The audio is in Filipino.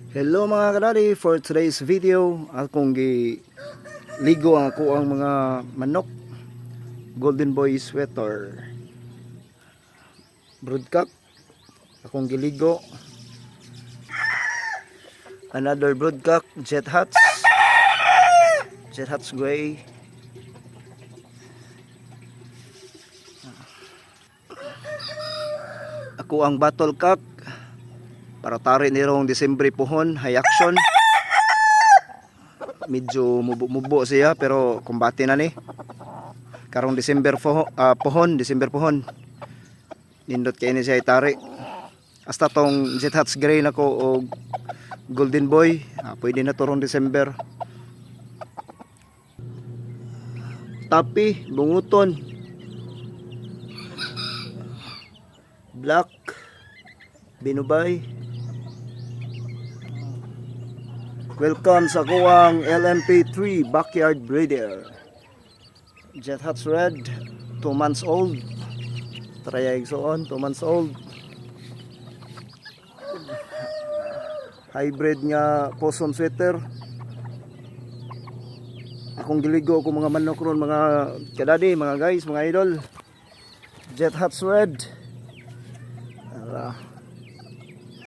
Hello mga kadali, for today's video akong giligo ako ang mga manok. Golden Boy sweater, broodcock akong giligo. Another broodcock, jet hats gray. Ako ang battle cock para tari nirong Disyembre pohon, high action. Medyo mubo siya pero kumbate na ni. Karong December pohon. Nindot kay ni siya itari. Hasta tong jet hats gray nako o Golden Boy, pwede na turong December. Tapi, bunguton. Black, binubay. Welcome sa kuwang LMP3 backyard breeder. Jet hats red, 2 months old. Trayag soon, 2 months old. Hybrid nga possum sweater. Akong giligo ko mga manok ron, mga kadadi, mga guys, mga idol. Jet hats red.